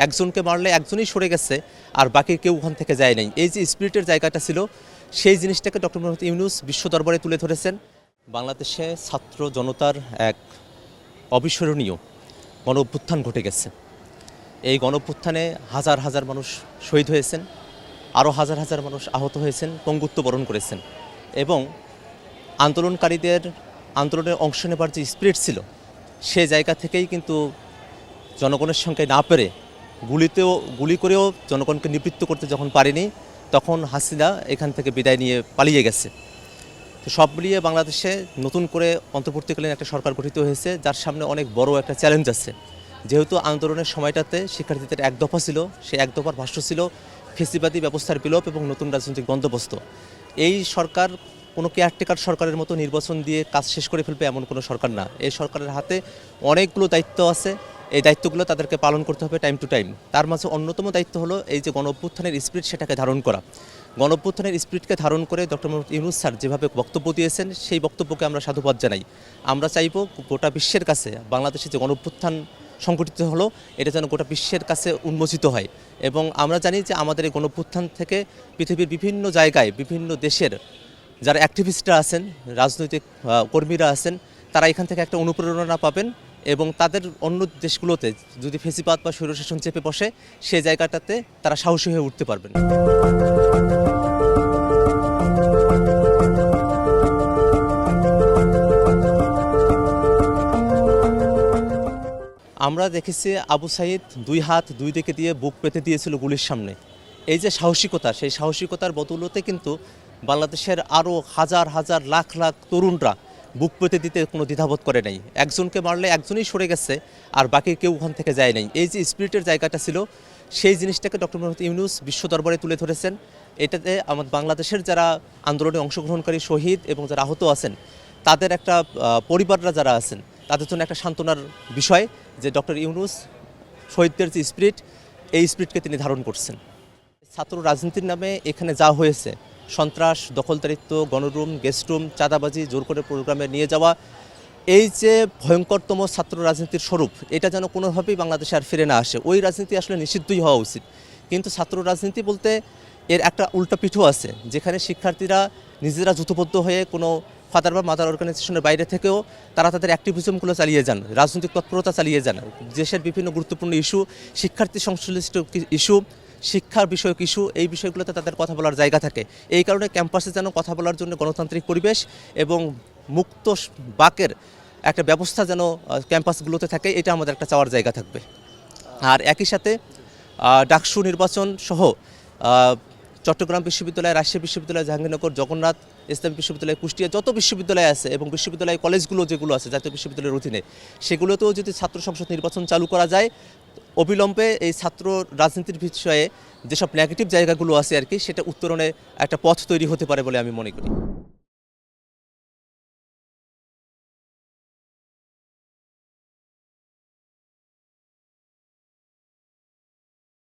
একজনকে মারলে একজনই সরে গেছে আর বাকি কেউ ওখান থেকে যায় নাই। এই যে স্পিরিটের জায়গাটা ছিল সেই জিনিসটাকে ডক্টর মোহাম্মদ ইউনূস বিশ্ব দরবারে তুলে ধরেছেন। বাংলাদেশে ছাত্র জনতার এক অবিস্মরণীয় গণ অভ্যুত্থান ঘটে গেছে। এই গণ অভ্যুত্থানে হাজার হাজার মানুষ শহীদ হয়েছেন, আরও হাজার হাজার মানুষ আহত হয়েছেন, পঙ্গুত্ব বরণ করেছেন এবং আন্দোলনকারীদের আন্দোলনে অংশ নেবার যে স্পিরিট ছিল সে জায়গা থেকেই কিন্তু জনগণের সঙ্গে না পেরে গুলি করেও জনগণকে নিবৃত্ত করতে যখন পারেনি তখন হাসিনা এখান থেকে বিদায় নিয়ে পালিয়ে গেছে। তো সব মিলিয়ে বাংলাদেশে নতুন করে অন্তর্বর্তীকালীন একটা সরকার গঠিত হয়েছে, যার সামনে অনেক বড় একটা চ্যালেঞ্জ আছে। যেহেতু আন্দোলনের সময়টাতে শিক্ষার্থীদের এক দফা ছিল, সেই এক দফার ভাষ্য ছিল ফেসিবাদী ব্যবস্থার বিলোপ এবং নতুন রাজনৈতিক বন্দোবস্ত। এই সরকার কোনো কেয়ারটেকার সরকারের মতো নির্বাচন দিয়ে কাজ শেষ করে ফেলবে এমন কোনো সরকার না। এই সরকারের হাতে অনেকগুলো দায়িত্ব আছে, এই দায়িত্বগুলো তাদেরকে পালন করতে হবে টাইম টু টাইম। তার মাঝে অন্যতম দায়িত্ব হলো এই যে গণ অভ্যুত্থানের স্পিরিট সেটাকে ধারণ করা। গণ অভ্যুত্থানের স্পিরিটকে ধারণ করে ডক্টর মোহাম্মদ ইউনূস স্যার যেভাবে বক্তব্য দিয়েছেন সেই বক্তব্যকে আমরা সাধুবাদ জানাই। আমরা চাইব গোটা বিশ্বের কাছে বাংলাদেশে যে গণ অভ্যুত্থান সংগঠিত হলো এটা যেন গোটা বিশ্বের কাছে উন্মোচিত হয়। এবং আমরা জানি যে আমাদের এই গণ অভ্যুত্থান থেকে পৃথিবীর বিভিন্ন জায়গায় বিভিন্ন দেশের যারা অ্যাক্টিভিস্টরা আছেন, রাজনৈতিক কর্মীরা আছেন, তারা এখান থেকে একটা অনুপ্রেরণা পাবেন এবং তাদের অন্য দেশগুলোতে যদি ফেসিবাদ বা স্বৈরশাসন চেপে বসে সেই জায়গাটাতে তারা সাহসী হয়ে উঠতে পারবেন। আমরা দেখেছি আবু সাইদ দুই হাত দুই দিকে দিয়ে বুক পেতে দিয়েছিল গুলির সামনে। এই যে সাহসিকতা, সেই সাহসিকতার বদৌলতে কিন্তু বাংলাদেশের আরও হাজার হাজার লাখ লাখ তরুণরা বুক পেতে দিতে কোনো দ্বিধাবোধ করে নাই। একজনকে মারলে একজনই সরে গেছে আর বাকি কেউ ওখান থেকে যায় নাই। এই যে স্পিরিটের জায়গাটা ছিল সেই জিনিসটাকে ডক্টর মোহাম্মদ ইউনূস বিশ্ব দরবারে তুলে ধরেছেন। এটাতে আমাদের বাংলাদেশের যারা আন্দোলনে অংশগ্রহণকারী শহীদ এবং যারা আহত আছেন তাদের একটা পরিবাররা যারা আছেন তাদের জন্য একটা সান্ত্বনার বিষয় যে ডক্টর ইউনূস শহীদদের যে স্পিরিট, এই স্পিরিটকে তিনি ধারণ করছেন। ছাত্র রাজনীতির নামে এখানে যা হয়েছে, সন্ত্রাস, দখলদারিত্ব, গণরুম, গেস্টরুম, চাঁদাবাজি, জোর করে প্রোগ্রামে নিয়ে যাওয়া, এই যে ভয়ঙ্করতম ছাত্র রাজনীতির স্বরূপ, এটা যেন কোনোভাবেই বাংলাদেশে আর ফিরে না আসে। ওই রাজনীতি আসলে নিষিদ্ধই হওয়া উচিত। কিন্তু ছাত্র রাজনীতি বলতে এর একটা উল্টা পিঠও আছে, যেখানে শিক্ষার্থীরা নিজেরা যুথবদ্ধ হয়ে কোনো ফাদার বা মাদার অর্গানাইজেশনের বাইরে থেকেও তারা তাদের অ্যাক্টিভিজমগুলো চালিয়ে যান, রাজনৈতিক তৎপরতা চালিয়ে যান। দেশের বিভিন্ন গুরুত্বপূর্ণ ইস্যু, শিক্ষার্থী সংশ্লিষ্ট ইস্যু, শিক্ষার বিষয়ক ইস্যু, এই বিষয়গুলোতে তাদের কথা বলার জায়গা থাকে। এই কারণে ক্যাম্পাসে যেন কথা বলার জন্য গণতান্ত্রিক পরিবেশ এবং মুক্ত বাকের একটা ব্যবস্থা যেন ক্যাম্পাসগুলোতে থাকে, এটা আমাদের একটা চাওয়ার জায়গা থাকবে। আর একই সাথে ডাকসু নির্বাচন সহ চট্টগ্রাম বিশ্ববিদ্যালয়, রাজশাহী বিশ্ববিদ্যালয়, জাহাঙ্গীরনগর, জগন্নাথ ইসলামী বিশ্ববিদ্যালয়, কুষ্টিয়া, যত বিশ্ববিদ্যালয় আছে এবং বিশ্ববিদ্যালয় কলেজগুলো যেগুলো আছে জাতীয় বিশ্ববিদ্যালয়ের অধীনে, সেগুলোতেও যদি ছাত্র সংসদ নির্বাচন চালু করা যায়, অবিলম্বে এই ছাত্র রাজনীতির বিষয়ে যেসব নেগেটিভ জায়গাগুলো আছে আর কি, সেটা উত্তরণে একটা পথ তৈরি হতে পারে বলে আমি মনে করি।